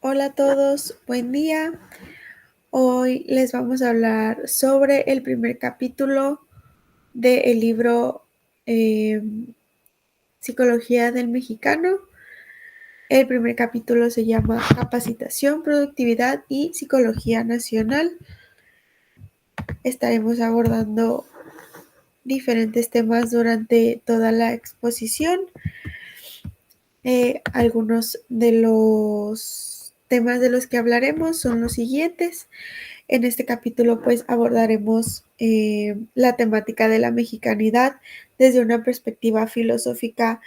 Hola a todos, buen día. Hoy les vamos a hablar sobre el primer capítulo del libro Psicología del Mexicano. El primer capítulo se llama Capacitación, Productividad y Psicología Nacional. Estaremos abordando diferentes temas durante toda la exposición. Algunos de los temas de los que hablaremos son los siguientes. En este capítulo pues abordaremos la temática de la mexicanidad desde una perspectiva filosófica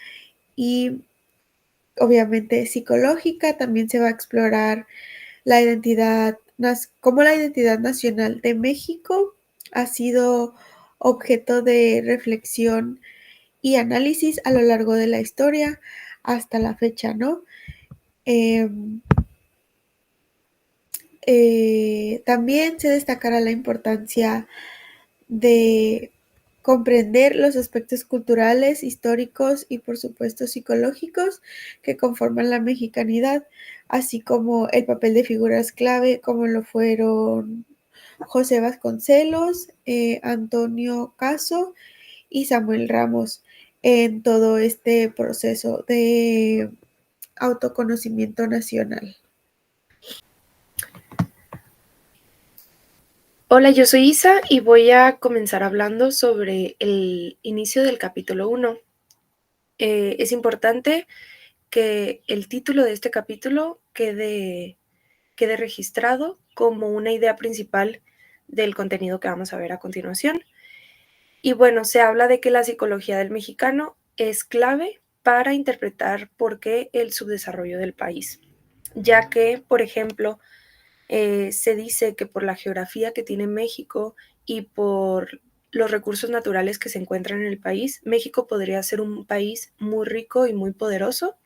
y obviamente psicológica. También se va a explorar la identidad, cómo la identidad nacional de México ha sido objeto de reflexión y análisis a lo largo de la historia hasta la fecha, ¿no? Eh, También se destacará la importancia de comprender los aspectos culturales, históricos y por supuesto psicológicos que conforman la mexicanidad, así como el papel de figuras clave como lo fueron José Vasconcelos, Antonio Caso y Samuel Ramos en todo este proceso de autoconocimiento nacional. Hola, yo soy Isa y voy a comenzar hablando sobre el inicio del capítulo 1. Es importante que el título de este capítulo quede registrado como una idea principal del contenido que vamos a ver a continuación. Y bueno, se habla de que la psicología del mexicano es clave para interpretar por qué el subdesarrollo del país, ya que, por ejemplo, se dice que por la geografía que tiene México y por los recursos naturales que se encuentran en el país, México podría ser un país muy rico y muy poderoso.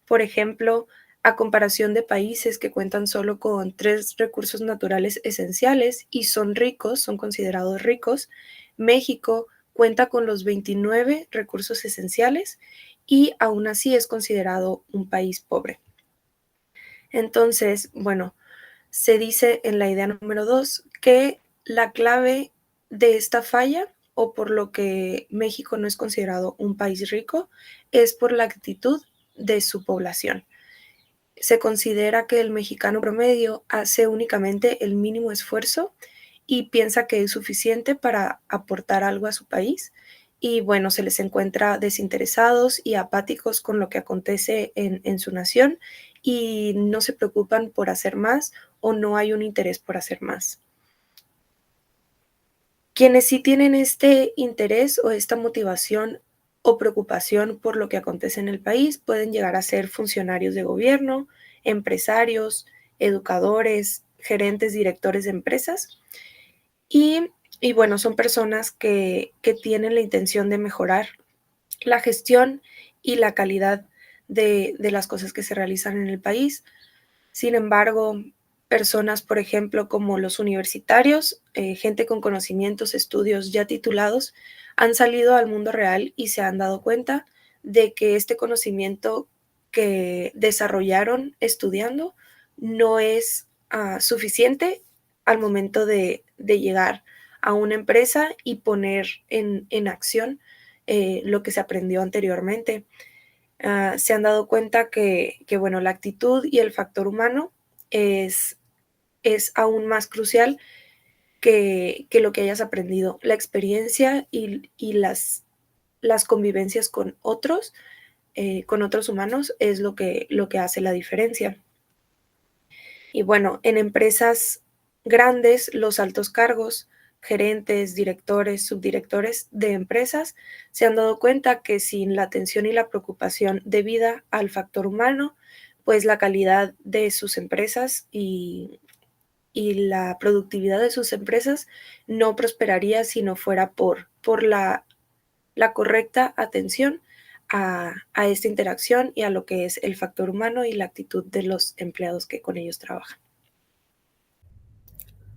Por ejemplo, a comparación de países que cuentan solo con 3 recursos naturales esenciales y son ricos, son considerados ricos, México cuenta con los 29 recursos esenciales y aún así es considerado un país pobre. Entonces, bueno, se dice en la idea número 2 que la clave de esta falla, o por lo que México no es considerado un país rico, es por la actitud de su población. Se considera que el mexicano promedio hace únicamente el mínimo esfuerzo y piensa que es suficiente para aportar algo a su país. Y bueno, se les encuentra desinteresados y apáticos con lo que acontece en su nación y no se preocupan por hacer más o no hay un interés por hacer más. Quienes sí tienen este interés o esta motivación o preocupación por lo que acontece en el país pueden llegar a ser funcionarios de gobierno, empresarios, educadores, gerentes, directores de empresas y bueno, son personas que tienen la intención de mejorar la gestión y la calidad de las cosas que se realizan en el país. Sin embargo, personas, por ejemplo, como los universitarios, gente con conocimientos, estudios ya titulados, han salido al mundo real y se han dado cuenta de que este conocimiento que desarrollaron estudiando no es suficiente al momento de llegar a una empresa y poner en acción lo que se aprendió anteriormente. Se han dado cuenta que, bueno, la actitud y el factor humano es, es aún más crucial que lo que hayas aprendido. La experiencia y las convivencias con otros humanos es lo que hace la diferencia. Y bueno, en empresas grandes, los altos cargos, gerentes, directores, subdirectores de empresas, se han dado cuenta que sin la atención y la preocupación debida al factor humano, pues la calidad de sus empresas y la productividad de sus empresas no prosperaría si no fuera por la correcta atención a esta interacción y a lo que es el factor humano y la actitud de los empleados que con ellos trabajan.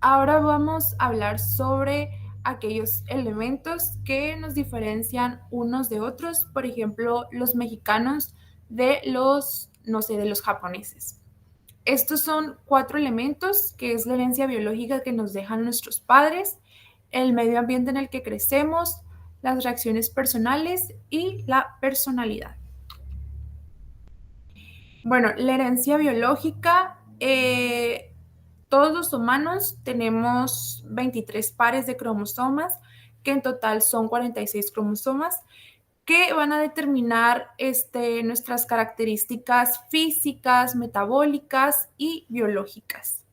Ahora vamos a hablar sobre aquellos elementos que nos diferencian unos de otros, por ejemplo, los mexicanos de los, no sé, de los japoneses. Estos son 4 elementos, que es la herencia biológica que nos dejan nuestros padres, el medio ambiente en el que crecemos, las reacciones personales y la personalidad. Bueno, la herencia biológica, todos los humanos tenemos 23 pares de cromosomas, que en total son 46 cromosomas, que van a determinar nuestras características físicas, metabólicas y biológicas.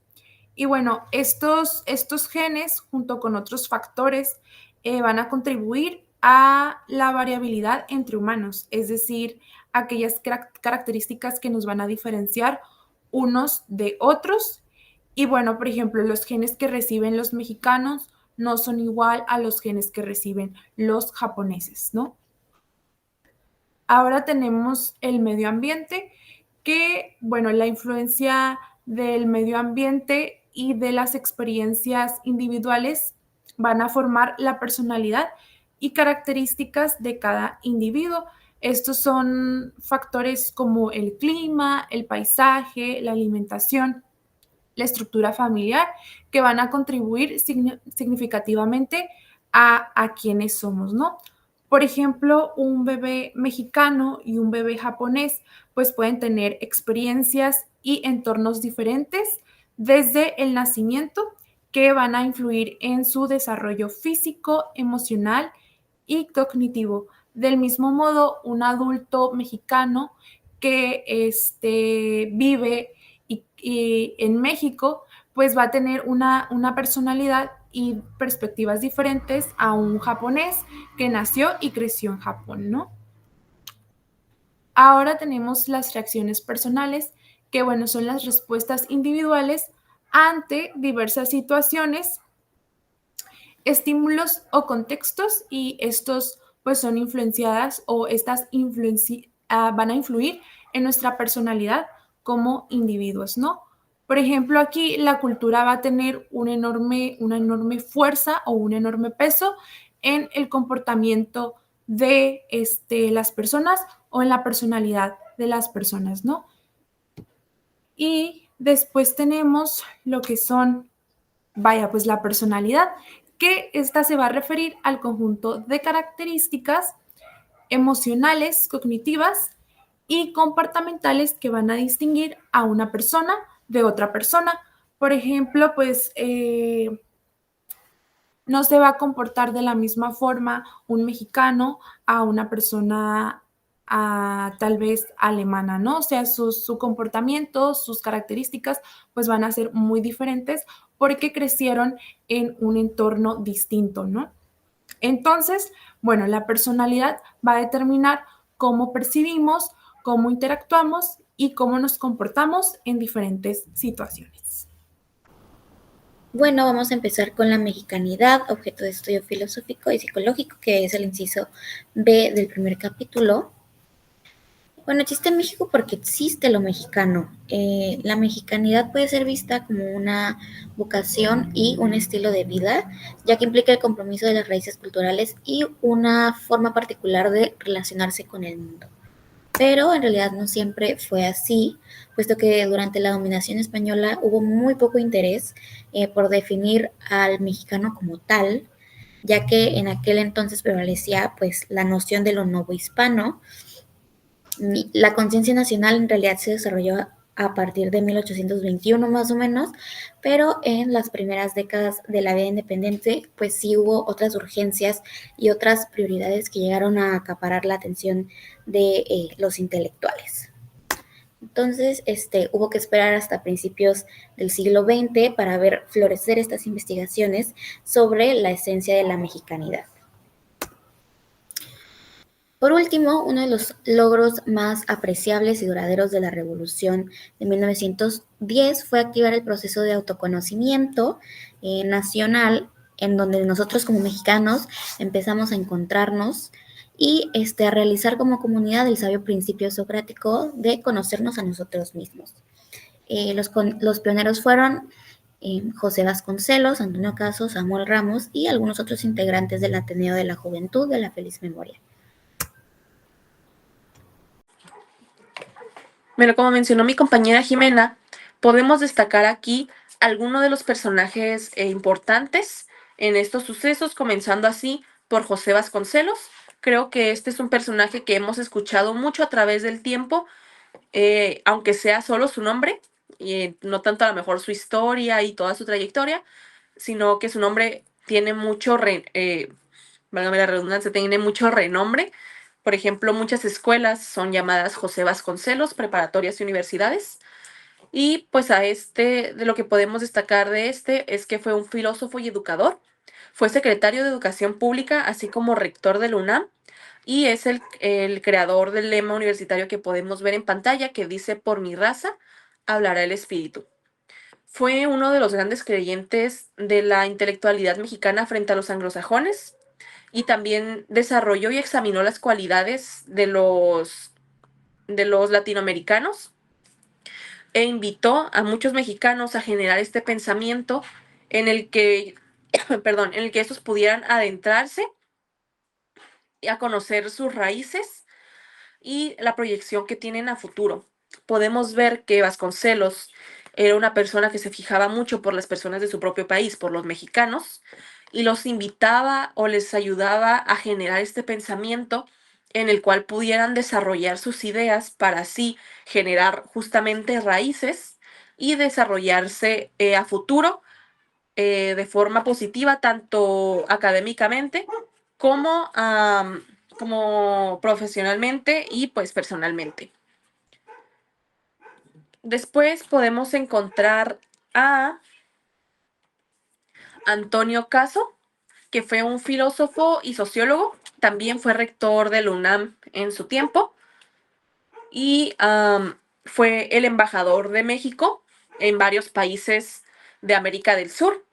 Y bueno, estos genes, junto con otros factores, van a contribuir a la variabilidad entre humanos, es decir, aquellas características que nos van a diferenciar unos de otros. Y bueno, por ejemplo, los genes que reciben los mexicanos no son igual a los genes que reciben los japoneses, ¿no? Ahora tenemos el medio ambiente, que, bueno, la influencia del medio ambiente y de las experiencias individuales van a formar la personalidad y características de cada individuo. Estos son factores como el clima, el paisaje, la alimentación, la estructura familiar, que van a contribuir significativamente a quienes somos, ¿no? Por ejemplo, un bebé mexicano y un bebé japonés, pues pueden tener experiencias y entornos diferentes desde el nacimiento, que van a influir en su desarrollo físico, emocional y cognitivo. Del mismo modo, un adulto mexicano que vive y en México, pues va a tener una personalidad y perspectivas diferentes a un japonés que nació y creció en Japón, ¿no? Ahora tenemos las reacciones personales, que bueno, son las respuestas individuales ante diversas situaciones, estímulos o contextos, y estos pues son influenciadas, o estas van a influir en nuestra personalidad como individuos, ¿no? Por ejemplo, aquí la cultura va a tener una enorme fuerza o un enorme peso en el comportamiento de las personas o en la personalidad de las personas, ¿no? Y después tenemos lo que son, pues la personalidad, que esta se va a referir al conjunto de características emocionales, cognitivas y comportamentales que van a distinguir a una persona de otra persona. Por ejemplo, pues no se va a comportar de la misma forma un mexicano a una persona tal vez alemana, ¿no? O sea, su comportamiento, sus características, pues van a ser muy diferentes porque crecieron en un entorno distinto, ¿no? Entonces, bueno, la personalidad va a determinar cómo percibimos, cómo interactuamos y cómo nos comportamos en diferentes situaciones. Bueno, vamos a empezar con la mexicanidad, objeto de estudio filosófico y psicológico, que es el inciso B del primer capítulo. Bueno, existe en México porque existe lo mexicano. La mexicanidad puede ser vista como una vocación y un estilo de vida, ya que implica el compromiso de las raíces culturales y una forma particular de relacionarse con el mundo. Pero en realidad no siempre fue así, puesto que durante la dominación española hubo muy poco interés por definir al mexicano como tal, ya que en aquel entonces prevalecía pues la noción de lo novohispano. La conciencia nacional en realidad se desarrolló a partir de 1821 más o menos, pero en las primeras décadas de la vida independiente pues sí hubo otras urgencias y otras prioridades que llegaron a acaparar la atención de los intelectuales. Entonces, hubo que esperar hasta principios del siglo XX para ver florecer estas investigaciones sobre la esencia de la mexicanidad. Por último, uno de los logros más apreciables y duraderos de la Revolución de 1910 fue activar el proceso de autoconocimiento nacional, en donde nosotros como mexicanos empezamos a encontrarnos y a realizar como comunidad el sabio principio socrático de conocernos a nosotros mismos. Los pioneros fueron José Vasconcelos, Antonio Caso, Samuel Ramos y algunos otros integrantes del Ateneo de la Juventud de la Feliz Memoria. Bueno, como mencionó mi compañera Jimena, Podemos destacar aquí algunos de los personajes importantes en estos sucesos, comenzando así por José Vasconcelos. Creo que este es un personaje que hemos escuchado mucho a través del tiempo, aunque sea solo su nombre, y no tanto a lo mejor su historia y toda su trayectoria, sino que su nombre tiene mucho, válgame la redundancia, tiene mucho renombre. Por ejemplo, muchas escuelas son llamadas José Vasconcelos, preparatorias y universidades. Y pues de lo que podemos destacar de es que fue un filósofo y educador. Fue secretario de Educación Pública, así como rector de la UNAM, y es el creador del lema universitario que podemos ver en pantalla, que dice: por mi raza hablará el espíritu. Fue uno de los grandes creyentes de la intelectualidad mexicana frente a los anglosajones, y también desarrolló y examinó las cualidades de los latinoamericanos, e invitó a muchos mexicanos a generar este pensamiento en el que, perdón, en el que estos pudieran adentrarse y a conocer sus raíces y la proyección que tienen a futuro. Podemos ver que Vasconcelos era una persona que se fijaba mucho por las personas de su propio país, por los mexicanos, y los invitaba o les ayudaba a generar este pensamiento en el cual pudieran desarrollar sus ideas para así generar justamente raíces y desarrollarse a futuro de forma positiva, tanto académicamente como, como profesionalmente y pues personalmente. Después podemos encontrar a Antonio Caso, que fue un filósofo y sociólogo. También fue rector de la UNAM en su tiempo y fue el embajador de México en varios países de América del Sur.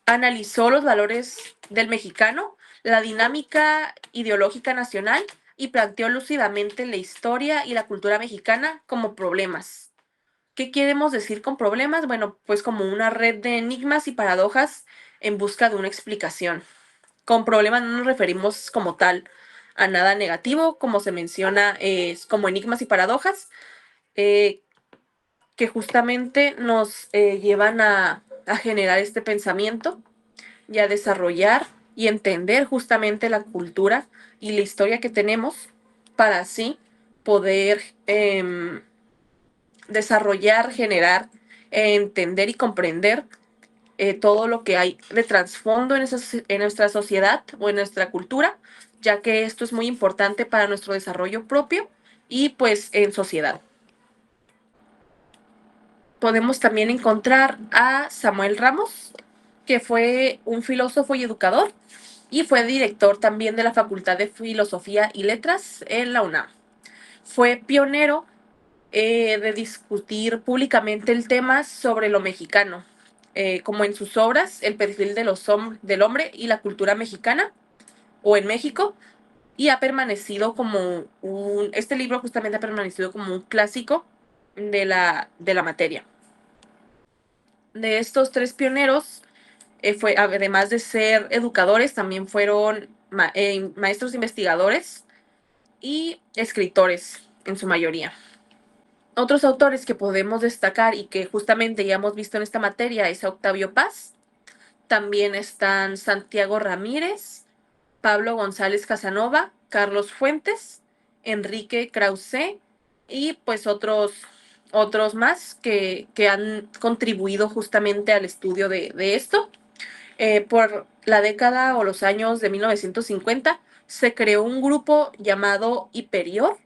Analizó los valores del mexicano, la dinámica ideológica nacional, y planteó lúcidamente la historia y la cultura mexicana como problemas. ¿Qué queremos decir con problemas? Bueno, pues como una red de enigmas y paradojas en busca de una explicación. Con problemas no nos referimos como tal a nada negativo, como se menciona, como enigmas y paradojas, que justamente nos llevan a generar este pensamiento y a desarrollar y entender justamente la cultura y la historia que tenemos, para así poder desarrollar, generar, entender y comprender todo lo que hay de trasfondo en nuestra sociedad o en nuestra cultura, ya que esto es muy importante para nuestro desarrollo propio y pues en sociedad. Podemos también encontrar a Samuel Ramos, que fue un filósofo y educador, y fue director también de la Facultad de Filosofía y Letras en la UNAM. Fue pionero de discutir públicamente el tema sobre lo mexicano, como en sus obras El perfil del hombre y la cultura mexicana, o en México, y ha permanecido como este libro justamente ha permanecido como un clásico de la materia. De estos tres pioneros, además de ser educadores, también fueron maestros investigadores y escritores en su mayoría. Otros autores que podemos destacar y que justamente ya hemos visto en esta materia es a Octavio Paz. También están Santiago Ramírez, Pablo González Casanova, Carlos Fuentes, Enrique Krause y pues otros más que han contribuido justamente al estudio de esto. Por la década o los años de 1950 se creó un grupo llamado Hiperior,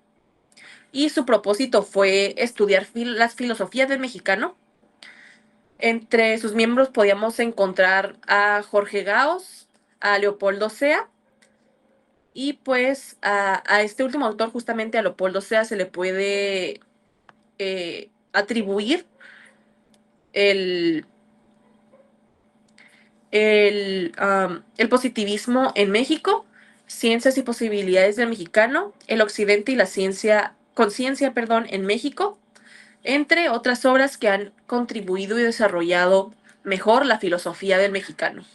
y su propósito fue estudiar las filosofías del mexicano. Entre sus miembros podíamos encontrar a Jorge Gaos, a Leopoldo Sea, y pues a este último autor, justamente a Leopoldo Sea, se le puede atribuir el positivismo en México, Ciencias y posibilidades del mexicano, El occidente y la conciencia en México, entre otras obras que han contribuido y desarrollado mejor la filosofía del mexicano.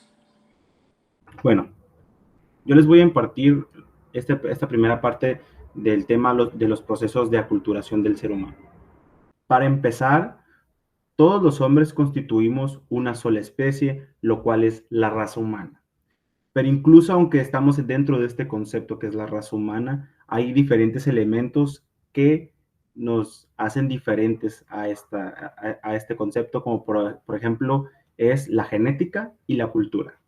Bueno, yo les voy a impartir esta primera parte del tema de los procesos de aculturación del ser humano. Para empezar, todos los hombres constituimos una sola especie, lo cual es la raza humana. Pero incluso aunque estamos dentro de este concepto que es la raza humana, hay diferentes elementos que nos hacen diferentes a este concepto, como por ejemplo es la genética y la cultura.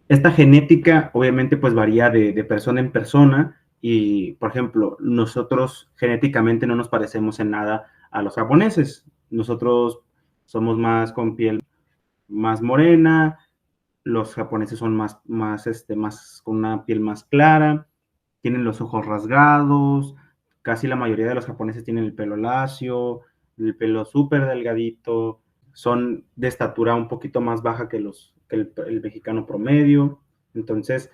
Esta genética obviamente pues varía de persona en persona y, por ejemplo, nosotros genéticamente no nos parecemos en nada a los japoneses. Nosotros somos más con piel más morena, los japoneses son más con una piel más clara, tienen los ojos rasgados, casi la mayoría de los japoneses tienen el pelo lacio, el pelo súper delgadito, son de estatura un poquito más baja que el mexicano promedio. Entonces,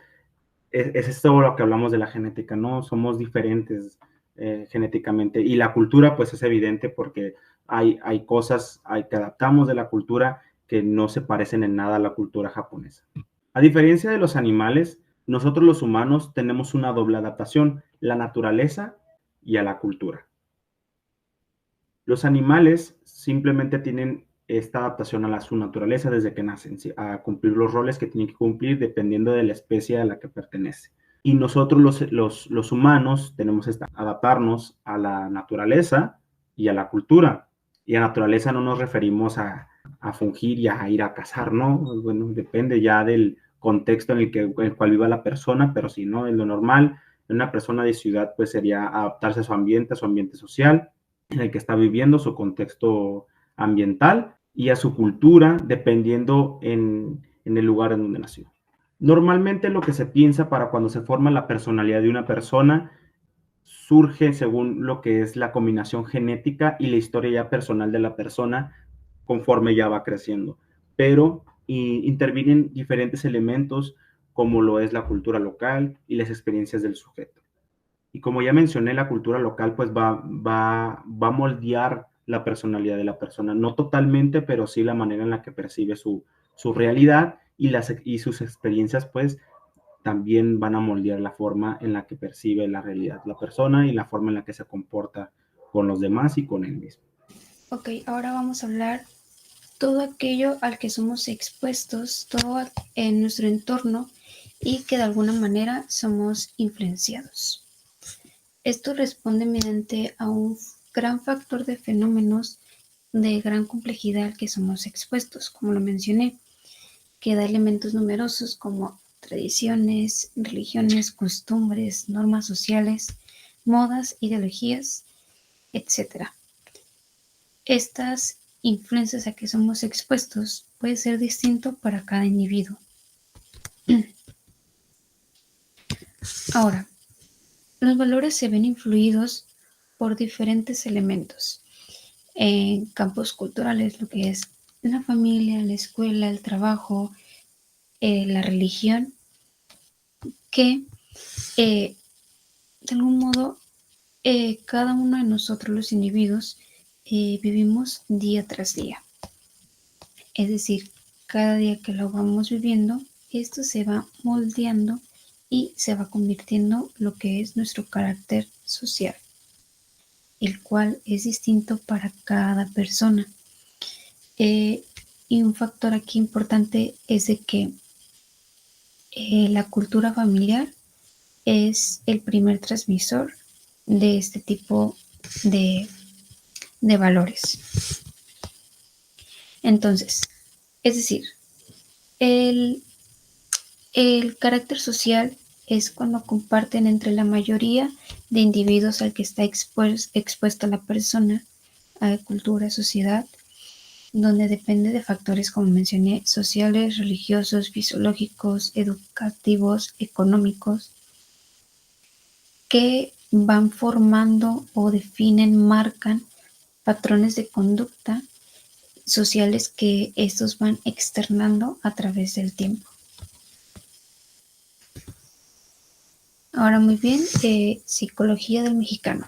es todo lo que hablamos de la genética, ¿no? Somos diferentes genéticamente. Y la cultura, pues es evidente porque hay cosas que adaptamos de la cultura que no se parecen en nada a la cultura japonesa. A diferencia de los animales, nosotros los humanos tenemos una doble adaptación, la naturaleza y a la cultura. Los animales simplemente tienen esta adaptación a su naturaleza desde que nacen, ¿sí? A cumplir los roles que tienen que cumplir dependiendo de la especie a la que pertenece. Y nosotros los humanos tenemos que adaptarnos a la naturaleza y a la cultura. Y a naturaleza no nos referimos a fungir y a ir a cazar, ¿no? Bueno, depende ya del contexto en el cual viva la persona, pero si no, en lo normal, una persona de ciudad pues sería adaptarse a su ambiente social, en el que está viviendo, su contexto ambiental y a su cultura, dependiendo en el lugar en donde nació. Normalmente lo que se piensa para cuando se forma la personalidad de una persona surge según lo que es la combinación genética y la historia ya personal de la persona conforme ya va creciendo. Pero intervienen diferentes elementos como lo es la cultura local y las experiencias del sujeto. Y como ya mencioné, la cultura local pues va a moldear la personalidad de la persona, no totalmente, pero sí la manera en la que percibe su realidad y sus experiencias pues también van a moldear la forma en la que percibe la realidad la persona y la forma en la que se comporta con los demás y con él mismo. Ok, ahora vamos a hablar todo aquello al que somos expuestos, todo en nuestro entorno y que de alguna manera somos influenciados. Esto responde mediante a un gran factor de fenómenos de gran complejidad al que somos expuestos, como lo mencioné, que da elementos numerosos como tradiciones, religiones, costumbres, normas sociales, modas, ideologías, etc. Estas influencias a que somos expuestos puede ser distinto para cada individuo. Ahora, los valores se ven influidos por diferentes elementos en campos culturales, lo que es la familia, la escuela, el trabajo, la religión, que de algún modo cada uno de nosotros los individuos vivimos día tras día. Es decir, cada día que lo vamos viviendo, esto se va moldeando y se va convirtiendo lo que es nuestro carácter social, el cual es distinto para cada persona. Y un factor aquí importante es de que la cultura familiar es el primer transmisor de este tipo de valores. Entonces, es decir, el carácter social es cuando comparten entre la mayoría de individuos al que está expuesta la persona a cultura, sociedad, donde depende de factores, como mencioné, sociales, religiosos, fisiológicos, educativos, económicos, que van formando o definen, marcan patrones de conducta sociales que estos van externando a través del tiempo. Ahora muy bien, psicología del mexicano.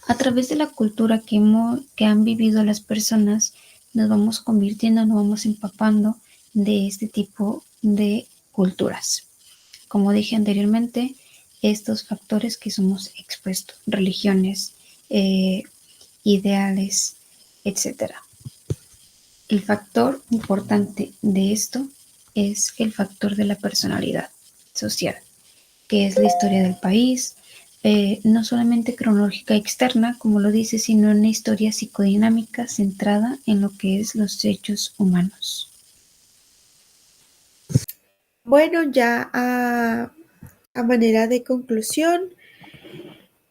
A través de la cultura que han vivido las personas, nos vamos convirtiendo, nos vamos empapando de este tipo de culturas. Como dije anteriormente, estos factores que somos expuestos, religiones, ideales, etc. El factor importante de esto es el factor de la personalidad social, que es la historia del país, no solamente cronológica externa, como lo dice, sino una historia psicodinámica centrada en lo que es los hechos humanos. Bueno, ya a manera de conclusión,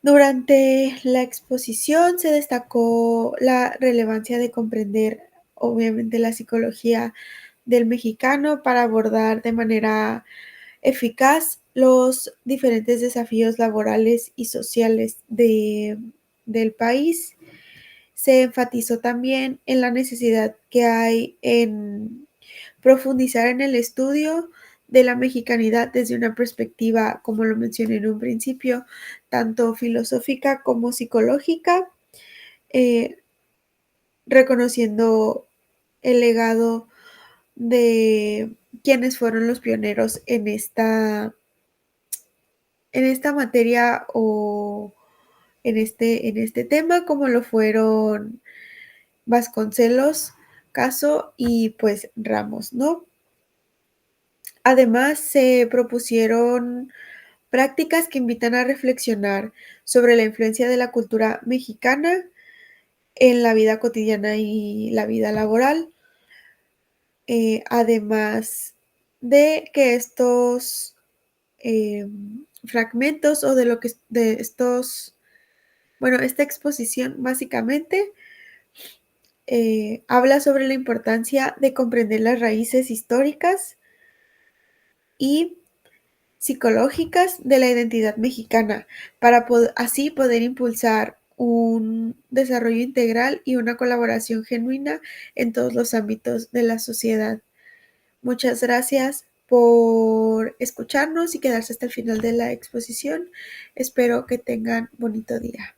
durante la exposición se destacó la relevancia de comprender, obviamente, la psicología del mexicano para abordar de manera eficaz los diferentes desafíos laborales y sociales del país. Se enfatizó también en la necesidad que hay en profundizar en el estudio de la mexicanidad desde una perspectiva, como lo mencioné en un principio, tanto filosófica como psicológica, eh, reconociendo el legado de quienes fueron los pioneros en esta materia o en este tema, como lo fueron Vasconcelos, Caso y pues Ramos, ¿no? Además, se propusieron prácticas que invitan a reflexionar sobre la influencia de la cultura mexicana en la vida cotidiana y la vida laboral, además de que estos fragmentos o de lo que de estos, bueno, esta exposición básicamente habla sobre la importancia de comprender las raíces históricas y psicológicas de la identidad mexicana para así poder impulsar un desarrollo integral y una colaboración genuina en todos los ámbitos de la sociedad. Muchas gracias por escucharnos y quedarse hasta el final de la exposición. Espero que tengan bonito día.